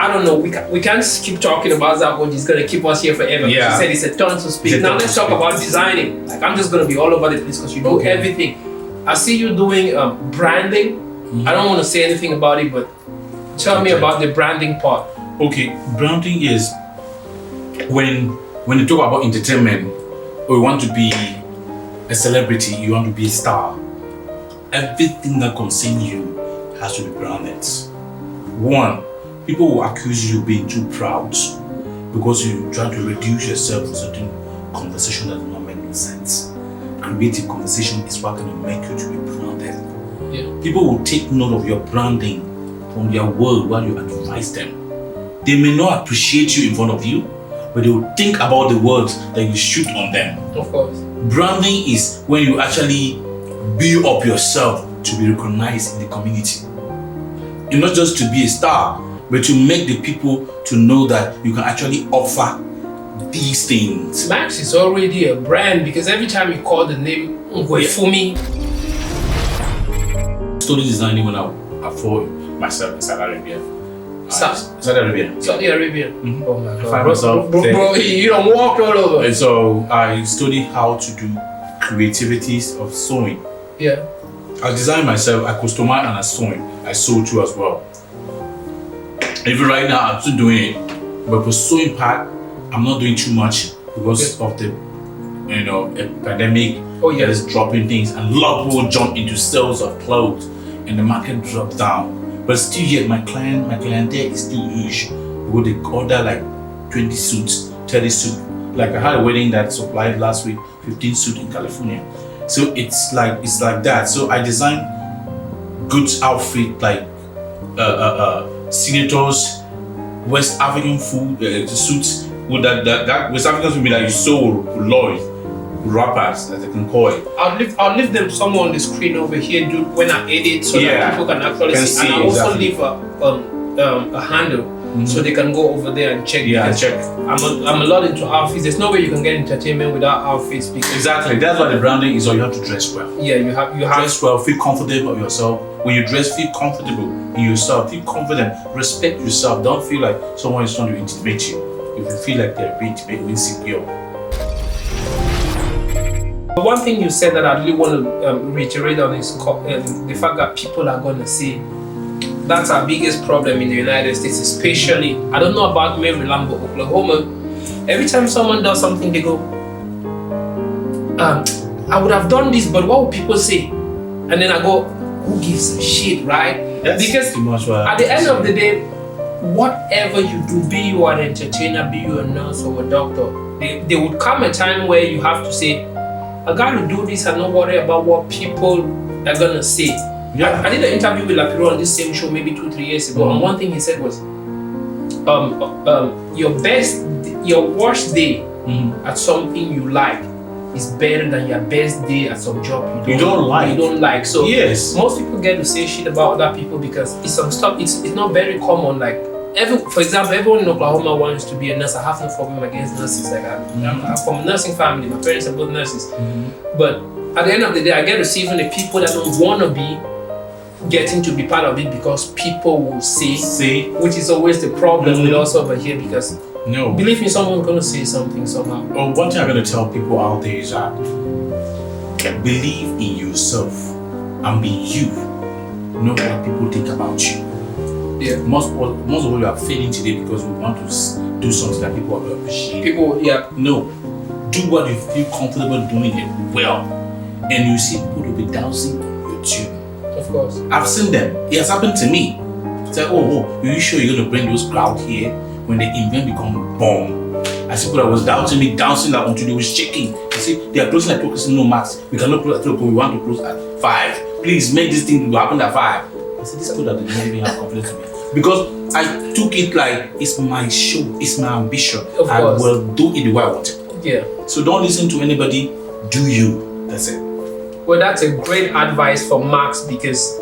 I don't know. We can't keep talking about that, but it's gonna keep us here forever. Yeah. You said it's a ton to speak. Now let's talk about designing. Like I'm just gonna be all over the place because you do everything. I see you doing branding. I don't want to say anything about it, but tell me about the branding part. Okay, branding is when you talk about entertainment, or you want to be a celebrity, you want to be a star. Everything that concerns you has to be branded. One, people will accuse you of being too proud because you try to reduce yourself to certain conversation that do not make no sense. Creative conversation is what can make you to be branded. Yeah. People will take note of your branding from their word while you advise them. They may not appreciate you in front of you, but they will think about the words that you shoot on them. Of course. Branding is when you actually build up yourself to be recognized in the community. And not just to be a star, but to make the people to know that you can actually offer these things. Max is already a brand because every time you call the name Ngwefuni. Studied designing when I for myself in Saudi Arabia. Saudi Arabia. Saudi Arabia. Mm-hmm. Oh my I God. find myself Bro, you don't walk all over. And so I studied how to do creativities of sewing. Yeah. I designed myself, I customized and I sewing. I sew too as well. Even right now I'm still doing it, but for sewing part, I'm not doing too much because of the pandemic. Oh yeah, that is dropping things, and a lot of people jump into sales of clothes, and the market drops down. But still, yet my clientele is still huge. Because they order like 20 suits, 30 suits. Like I had a wedding that supplied last week 15 suits in California. So it's like that. So I designed good outfit like senators, West African food suits with that West African food that you sew with rappers, as they can call it. I'll leave them somewhere on the screen over here, dude, when I edit, so that people can actually see. And I'll also leave a handle so they can go over there and check. Yeah, check. I'm a lot into outfits. There's no way you can get entertainment without outfits. Because exactly, that's why the branding is. All you have to dress well. Yeah, you have dress well, feel comfortable with yourself. When you dress, feel comfortable in yourself. Feel confident. Respect yourself. Don't feel like someone is trying to intimidate you. If you feel like they're being insecure. One thing you said that I really want to reiterate on is the fact that people are going to see. That's our biggest problem in the United States, especially, I don't know about Maryland, but Oklahoma. Every time someone does something, they go, I would have done this, but what would people say? And then I go, who gives a shit, right? That's because too much at the end of the day, whatever you do, be you an entertainer, be you a nurse or a doctor, there would come a time where you have to say, I gotta do this and not worry about what people are gonna say. Yeah. I did an interview with Lapiro on this same show maybe 2-3 years ago, and one thing he said was, your worst day at something you like is better than your best day at some job you don't like. So yes, most people get to say shit about other people because it's some stuff. It's not very common. Like for example, everyone in Oklahoma wants to be a nurse. I have no problem against nurses. Like I'm from a nursing family. My parents are both nurses. But at the end of the day, I get to see even the people that don't want to be getting to be part of it because people will say, which is always the problem with us over here because believe me, someone's gonna say something somehow. Well, one thing I'm gonna tell people out there is that believe in yourself and be you. Know what people think about you. Yeah. Most of what we are failing today because we want to do something that people will appreciate. No, do what you feel comfortable doing it well, and you see people will be dancing on your tune. Of course. I've seen them. It has happened to me. It's like, are you sure you're gonna bring those crowd here when the event become bomb? I see people that was doubting me, dancing that until they was shaking. You see, they are closing at 2:00, no max. We cannot close at 2:00, we want to close at 5. Please make this thing happen at 5. I said, this people that did not even have confidence in me. Because I took it like it's my show, it's my ambition. I will do it the way I want it. Yeah. So don't listen to anybody, do you. That's it. Well, that's a great advice for Max because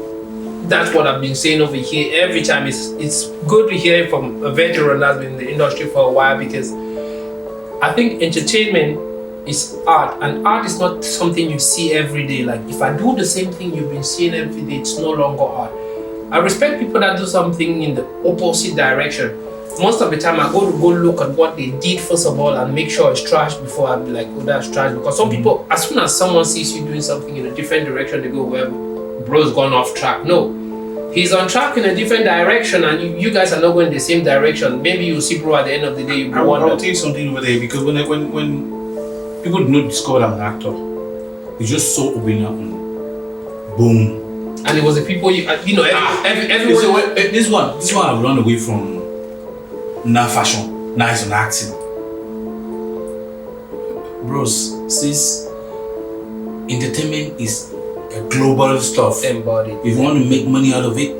that's what I've been saying over here every time. It's good to hear it from a veteran that's been in the industry for a while because I think entertainment is art, and art is not something you see every day. Like if I do the same thing you've been seeing every day, it's no longer art. I respect people that do something in the opposite direction. most of the time I go look at what they did first of all and make sure it's trash before I be like, oh, that's trash. Because some people, as soon as someone sees you doing something in a different direction, they go, well, bro's gone off track. No, he's on track in a different direction, and you guys are not going the same direction. Maybe you see bro at the end of the day. You I'll tell you something over there, because when people do not discover I'm an actor, it's just so open up and boom. And it was the people everyone. This one I've run away from. Now fashion, now it's on acting. Bros, since entertainment is a global stuff, embodied. If you want to make money out of it,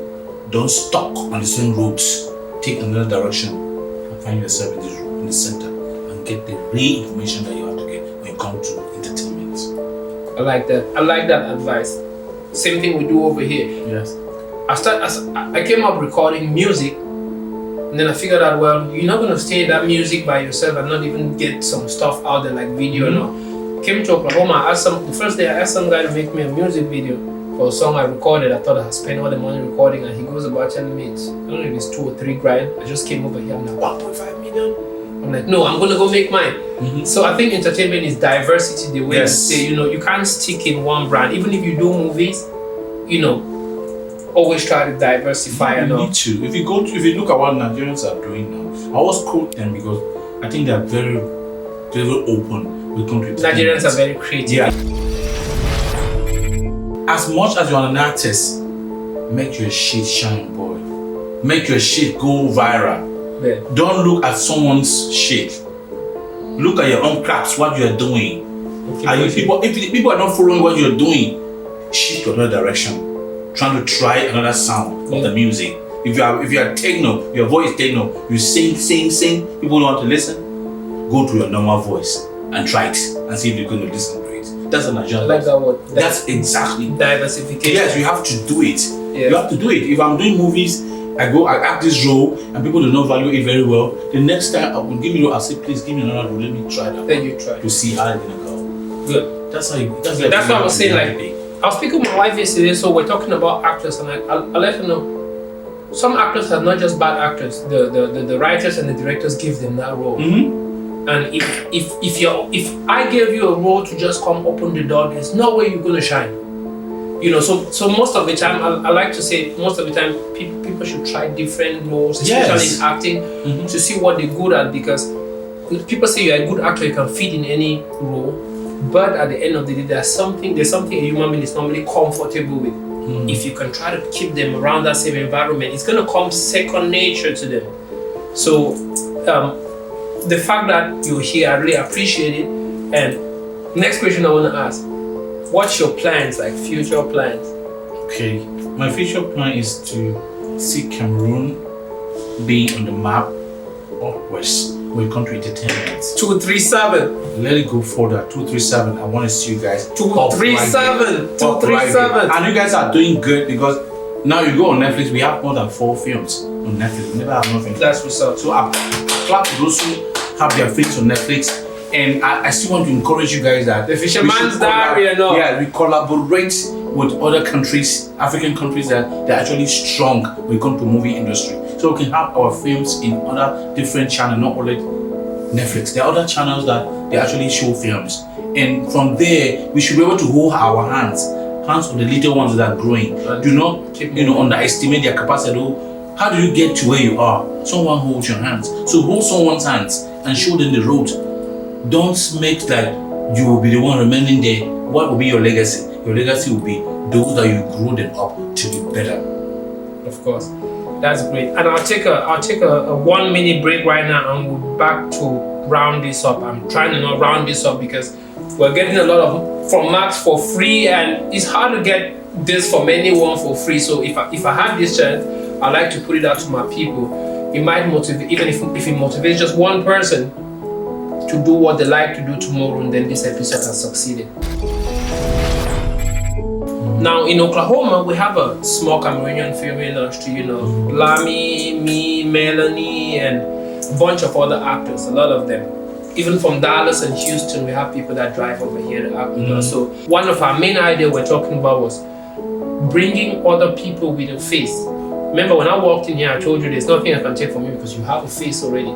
don't stuck on the same roads. Take another direction and find yourself in the center and get the real information that you have to get when you come to entertainment. I like that. I like that advice. Same thing we do over here. Yes. I came up recording music. And then I figured out, well, you're not going to stay in that music by yourself and not even get some stuff out there like video and all. Came to Oklahoma, the first day I asked some guy to make me a music video for a song I recorded. I thought I had spent all the money recording, and he goes about telling me it's, I don't know if it's 2 or 3 grand. I just came over here, I'm like, 1.5 million? I'm like, no, I'm going to go make mine. So I think entertainment is diversity, the way you say, you can't stick in one brand. Even if you do movies, always try to diversify. You need to. If you look at what Nigerians are doing now, I always quote them because I think they are very, very open when it comes to Nigerians are very creative. Yeah. As much as you are an artist, make your shit shine, boy. Make your shit go viral. Yeah. Don't look at someone's shit. Look at your own crafts, what you are doing. If people are not following what you are doing, shift to another direction. Trying to try another sound of the music. If you are techno, your voice techno, you sing, people don't want to listen, go to your normal voice and try it and see if you're going to listen to it. That's a Nigerian. I like that word. That's exactly diversification. Yes, you have to do it. Yeah. You have to do it. If I'm doing movies, I act this role and people do not value it very well, the next time I will give you, I'll say, please give me another role, let me try that. Then you try to see how it's gonna go. Good. That's what I was saying. Like, I was speaking with my wife yesterday, so we're talking about actors, and I let her know some actors are not just bad actors. The writers and the directors give them that role. And if I gave you a role to just come open the door, there's no way you're gonna shine. So most of the time, I like to say most of the time people should try different roles, especially in acting, to see what they're good at, because people say you're a good actor, you can fit in any role. But at the end of the day, there's something a human being is normally comfortable with. If you can try to keep them around that same environment, it's gonna come second nature to them. So the fact that you're here, I really appreciate it. And next question I want to ask: what's your plans, like future plans? Okay, my future plan is to see Cameroon be on the map upwards when it comes to entertainment. 237. Let it go further. 237. I want to see you guys. 237. 237. And you guys are doing good, because now you go on Netflix. We have more than 4 films on Netflix. We never have nothing. That's what's up. So I clap to those who have their films on Netflix. And I still want to encourage you guys that The Fisherman's Diary, we collaborate with other countries, African countries that they're actually strong when it comes to movie industry. So we can have our films in other different channels, not only Netflix. There are other channels that they actually show films. And from there, we should be able to hold our hands of the little ones that are growing. Do not underestimate their capacity. How do you get to where you are? Someone holds your hands. So hold someone's hands and show them the road. Don't make that you will be the one remaining there. What will be your legacy? Your legacy will be those that you grew them up to be better. Of course, that's great. And I'll take a 1 minute break right now, and we'll be back to round this up. I'm trying to not round this up because we're getting a lot of from Max for free, and it's hard to get this from anyone for free. So if I have this chance, I like to put it out to my people. It might motivate, even if it motivates just one person to do what they like to do tomorrow, and then this episode has succeeded. Now in Oklahoma, we have a small Cameroonian film industry, Lamy, me, Melanie, and a bunch of other actors, a lot of them. Even from Dallas and Houston, we have people that drive over here to act with us. So one of our main ideas we're talking about was bringing other people with a face Remember when I walked in here, I told you there's nothing I can take from you because you have a face already.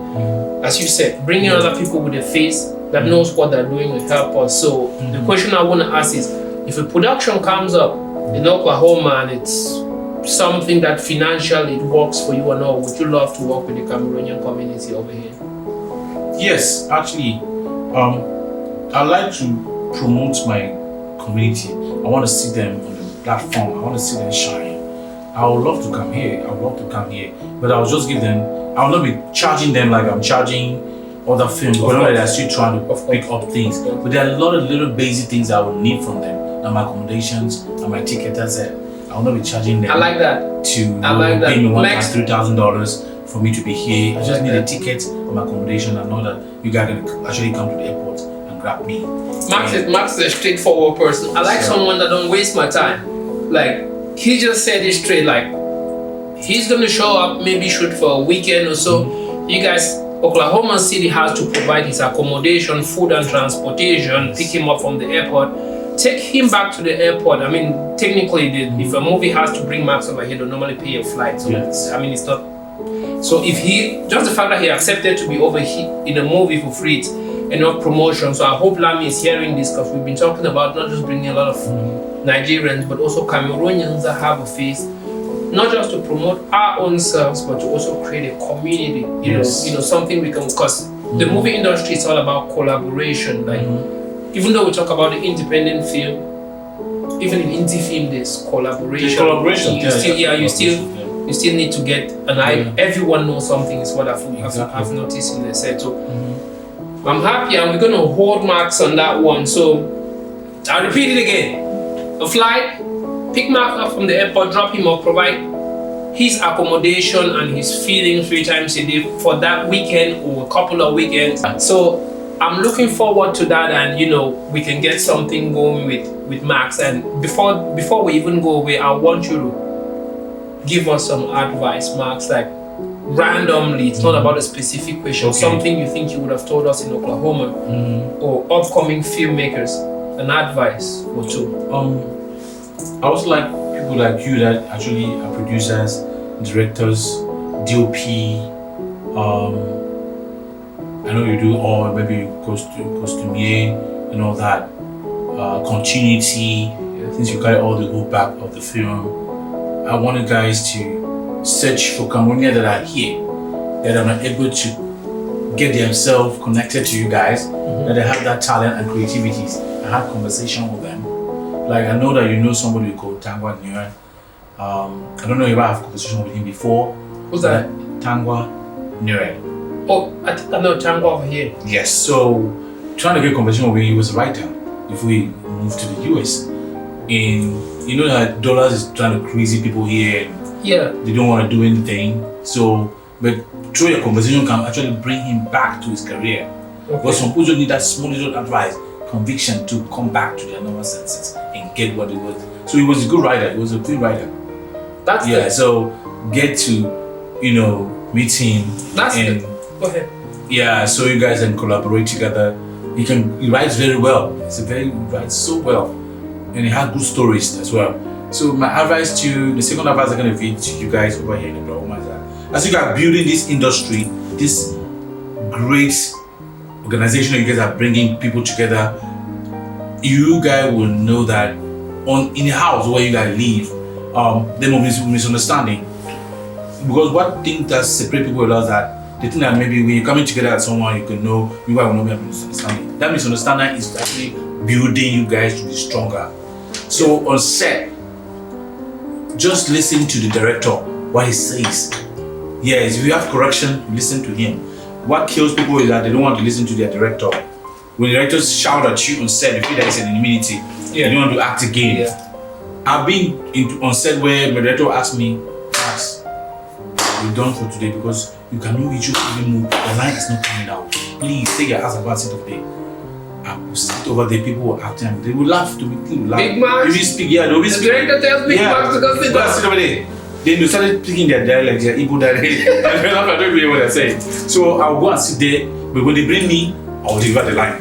As you said, bringing other people with a face that knows what they're doing will help us. So the question I want to ask is, if a production comes up in Oklahoma and it's something that financially it works for you or not, would you love to work with the Cameroonian community over here? Yes, actually, I like to promote my community. I want to see them on the platform. I want to see them shine. I would love to come here. But I'll just give them. I'll not be charging them like I'm charging other films. But they're still trying to pick up things. But there are a lot of little basic things I will need from them. And my accommodations and my ticket. That's it. I will not be charging them. I like that. To pay me $1,000-$3,000 for me to be here. I just need a ticket and my accommodation. I know that you guys can actually come to the airport and grab me. Max is a straightforward person. I like someone that don't waste my time. Like, he just said it straight, like, he's gonna show up, maybe shoot for a weekend or so. You guys, Oklahoma City has to provide his accommodation, food and transportation, pick him up from the airport, take him back to the airport. I mean, technically, if a movie has to bring Max over here, they'll normally pay a flight. So, it's not. So if just the fact that he accepted to be over here in a movie for free, it's enough promotion. So I hope Lami is hearing this, because we've been talking about not just bringing a lot of Nigerians, but also Cameroonians that have a face, not just to promote our own selves, but to also create a community. You know, something we can. Because the movie industry is all about collaboration. Like, even though we talk about the independent film, even in indie film, there's collaboration. You still need to get an eye. Everyone knows something is what I've noticed in the set. So I'm happy, and we're going to hold Max on that one. So I'll repeat it again. A flight, pick Max up from the airport, drop him off, provide his accommodation and his feeding 3 times a day for that weekend or a couple of weekends. So I'm looking forward to that, and we can get something going with Max. And before we even go away, I want you to give us some advice, Max, like randomly. It's not about a specific question. Something you think you would have told us in Oklahoma or upcoming filmmakers. An advice or two. I also like people like you that actually are producers, directors, DOP. I know you do all, maybe costumier and all that. Continuity. Since you carry all the whole back of the film, I want you guys to search for Cameroonians that are here, that are not able to get themselves connected to you guys, that they have that talent and creativities. I had conversation with them. Like, I know that you know somebody called Tangwa Nure. I don't know if I have conversation with him before. Who's that? Tangwa Nure. Oh, I think I know Tangwa over here. Yes, so trying to get conversation with him. He was a writer before he moved to the US. And you know that dollars is trying to crazy people here. They don't want to do anything. So, but through your conversation can actually bring him back to his career. But some people just need that small little advice, conviction to come back to their normal senses and get what it was. So he was a good writer. He was a good writer. That's good. So get to meet him. That's good. Go ahead. Yeah, so you guys can collaborate together. He writes very well. He writes so well, and he has good stories as well. So my advice the second advice I'm gonna give to you guys over here in Oklahoma is that as you guys are building this industry, this great organization you guys are bringing people together, you guys will know that in the house where you guys live, there will be misunderstanding. Because what thing that separate people is that they think that maybe when you're coming together as someone, you can know you guys will not be a misunderstanding. That misunderstanding is actually building you guys to be stronger. So on set, just listen to the director, what he says. Yes, if you have correction, listen to him. What kills people is that they don't want to listen to their director. When the directors shout at you on set, you feel that it's an immunity. You don't want to act again. I've been on set where my director asked me, Max, we're done for today because you cannot reach your even move. The line is not coming out. Please take your ass about sit over there. I will sit over there, people will act and they will laugh to me. Big Max? If you speak, they'll be speaking. The director tells Big Max to go sit down. Sit over there. Then they started speaking their dialect, their Igbo dialect. I don't know what they're saying. So I'll go and sit there, but when they bring me, I'll deliver the line.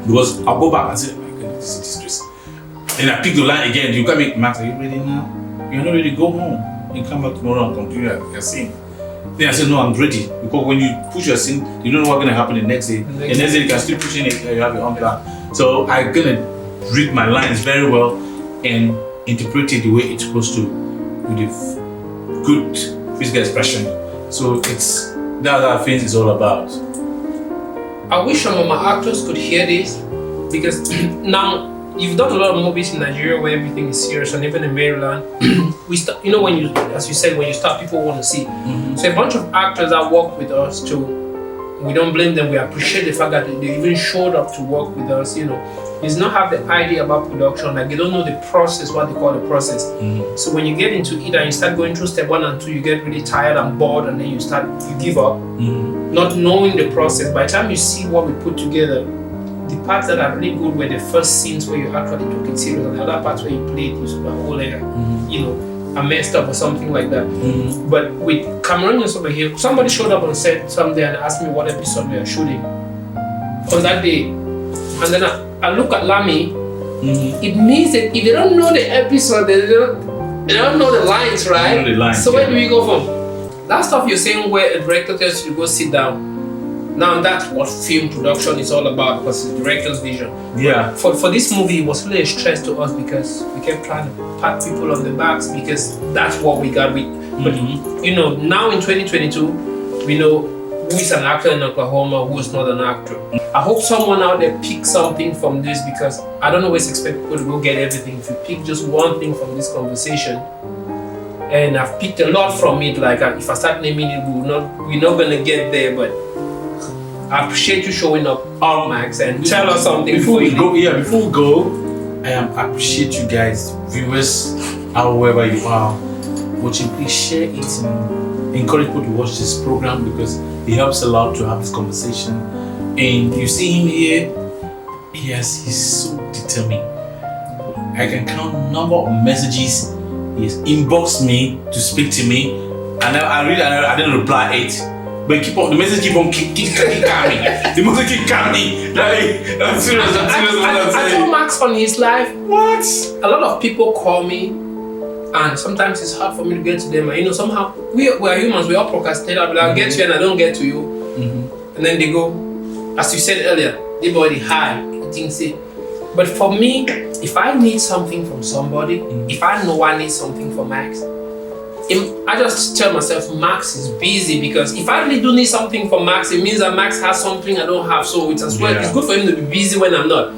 Because I'll go back and say, oh my goodness, this is distress. Then I pick the line again. You come in, Max, are you ready now? You're not ready, go home. You come back tomorrow and continue your scene. Then I said, no, I'm ready. Because when you push your scene, you don't know what's going to happen the next day. The next day you can still push it, you have your own plan. So I'm going to read my lines very well and interpret it the way it's supposed to with a good physical expression. So it's that's what things is all about. I wish some of my actors could hear this, because now you've done a lot of movies in Nigeria where everything is serious, and even in Maryland, we start. You know, when you, as you said, when you start, people want to see. So a bunch of actors that work with us too. We don't blame them. We appreciate the fact that they even showed up to work with us. You know, they not have the idea about production. Like they don't know the process, what they call the process. So when you get into it and you start going through step 1 and 2, you get really tired and bored, and then you give up, not knowing the process. By the time you see what we put together, the parts that are really good were the first scenes where you actually took it serious, and the other parts where you played, you sort of, you know, are messed up or something like that. But with Cameroonians over here, somebody showed up on set someday and asked me what episode we are shooting on that day. And then I look at Lami. It means that if they don't know the episode, they don't know the lines, right? Know the lines, so where do we go from? That stuff you're saying where a director tells you to go sit down. Now that's what film production is all about, because it's the director's vision. Yeah. For this movie, it was really a stress to us because we kept trying to pat people on the backs because that's what we got. But you know, now in 2022, we know who is an actor in Oklahoma, who is not an actor. I hope someone out there picks something from this, because I don't always expect people to go get everything. If you pick just one thing from this conversation, and I've picked a lot from it, like if I start naming it, we're not gonna get there, but I appreciate you showing up, Max, and tell us something before we go. I appreciate you guys, viewers, however you are watching. Please share it and encourage people to watch this program, because it helps a lot to have this conversation. And you see him here, he's so determined. I can count number of messages he's inboxed me to speak to me, and I didn't reply it. But the message keep on keep coming. The message keep coming. Like, I'm serious. I told Max on his live. What? A lot of people call me, and sometimes it's hard for me to get to them. And you know, somehow we are humans. We all procrastinate. I'll get to you and I don't get to you. And then they go, as you said earlier, they already high. Things it. But for me, if I need something from somebody, if I know I need something from Max, I just tell myself Max is busy, because if I really do need something from Max, it means that Max has something I don't have. So it's as well, it's good for him to be busy when I'm not.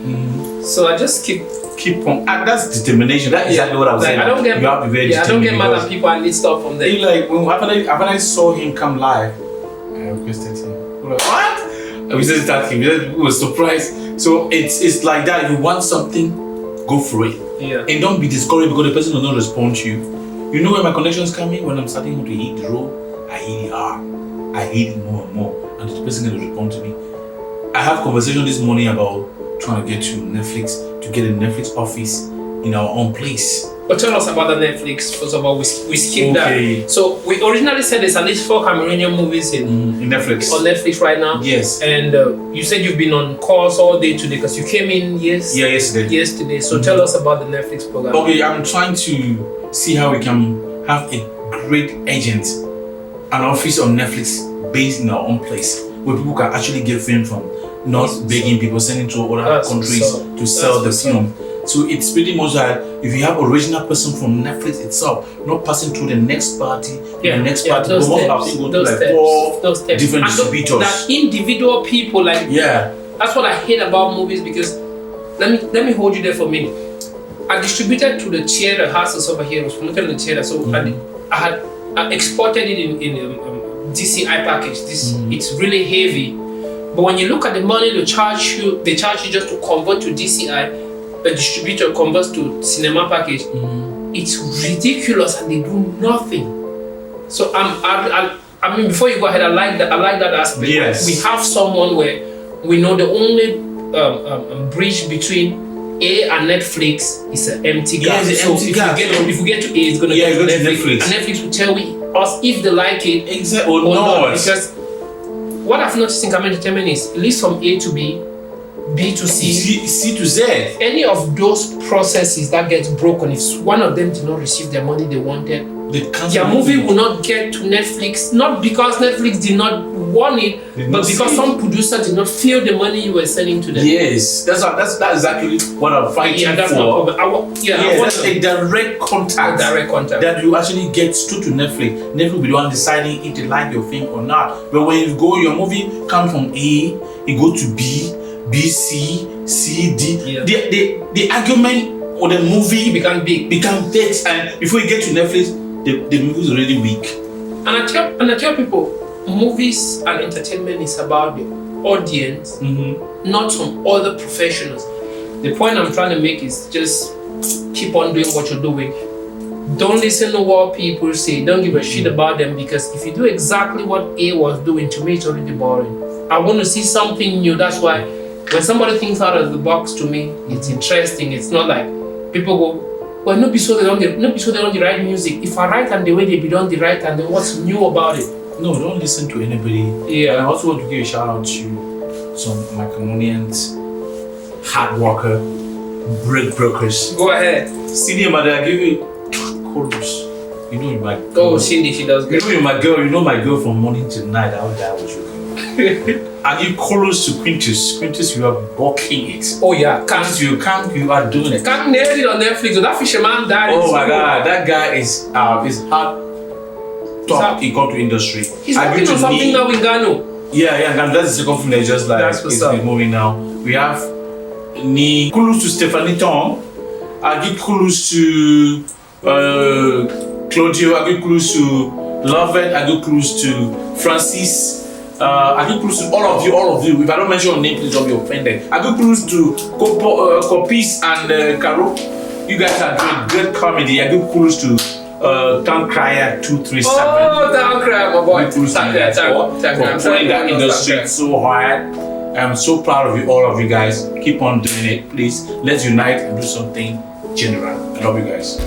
So I just keep on. That's determination. That's exactly what I was saying. I don't get, you have to be very I don't get mad at people. I need stuff from them. Like when I saw him come live, I requested him. Like, what? We just started him. We were surprised. So it's like that. You want something, go for it. Yeah. And don't be discouraged because the person will not respond to you. You know where my connections come in? When I'm starting to hit the road, I hit it hard. I hit it more and more. And the person going to respond to me. I have conversation this morning about trying to get to Netflix, to get a Netflix office in our own place. But tell us about the Netflix. First of all, we skipped that. So we originally said there's at least 4 Cameroonian movies in Netflix. On Netflix right now. Yes. And you said you've been on calls all day today because you came in yesterday. So tell us about the Netflix program. Okay, I'm trying to see how we can have a great agent, an office on Netflix based in our own place, where people can actually get film from, not begging people, sending to other countries to sell the film. So it's pretty much that if you have original person from Netflix itself, not passing through the next party, the next party, those but steps, go to like 4 different distributors. That individual people, like that's what I hate about movies, because let me hold you there for a minute. I distributed to the theater houses over here. I was promoted in the theater, so I exported it in DCI package. It's really heavy, but when you look at the money they charge you just to convert to DCI. A distributor converts to cinema package. It's ridiculous, and they do nothing. So I mean, before you go ahead, I like that aspect. Yes. We have someone where we know the only bridge between A and Netflix is an empty gap. Yes, so if we get to A, it's gonna get to Netflix. And Netflix will tell us if they like it exactly or not. Because what I've noticed in Cameroon Entertainment is it leads from A to B, B to C to Z. Any of those processes that gets broken, if one of them did not receive the money they wanted, They cancel Their movie will not get to Netflix, not because Netflix did not want it, but because some producer did not feel the money you were sending to them. Yes, that's exactly what I'm fighting Yeah, that's for. no problem. I want that's a direct contact. That you actually get straight to Netflix. Netflix will be the one deciding if they like your film or not. But when you go, your movie comes from A, it go to B, B, C, C, D. Yeah. The argument or the movie become big, and before you get to Netflix, the movie is already weak. And I tell people, movies and entertainment is about the audience, not some other professionals. The point I'm trying to make is just keep on doing what you're doing. Don't listen to what people say. Don't give a shit about them, because if you do exactly what A was doing, to me it's already boring. I want to see something new. That's why when somebody thinks out of the box, to me it's interesting. It's not like people go, well, no be so they don't the right music. If I write and the way they be done the right, and then what's new about it? No, don't listen to anybody. Yeah. And I also want to give a shout out to some Macedonians, hard worker, bread brokers. Go ahead. Senior mother, I give you chorus. You know my girl. Oh, Cindy, she does good. You know my girl from morning till night. I'll die with you. I give chorus to Quintus. Quintus, you are bulking it. Oh yeah, You are doing it. Can't nail it on Netflix. That fisherman died. Oh my god, that guy is hard top he got to industry. He's working on something now in Ghana. Yeah, and that's the second film that just like That's what's up. moving now. We have Ni kudos to Stephanie Tom. I give kudos to Claudio. I give kudos to Lovett. I give kudos to Francis. I give kudos to all of you. If I don't mention your name, please don't be offended. I give kudos to Copis and Caro. You guys are doing good comedy. I give kudos to Town Crier 237. Oh, Town Crier, my boy. For putting that industry so hard. I'm so proud of you, all of you guys. Keep on doing it, please. Let's unite and do something general. I love you guys.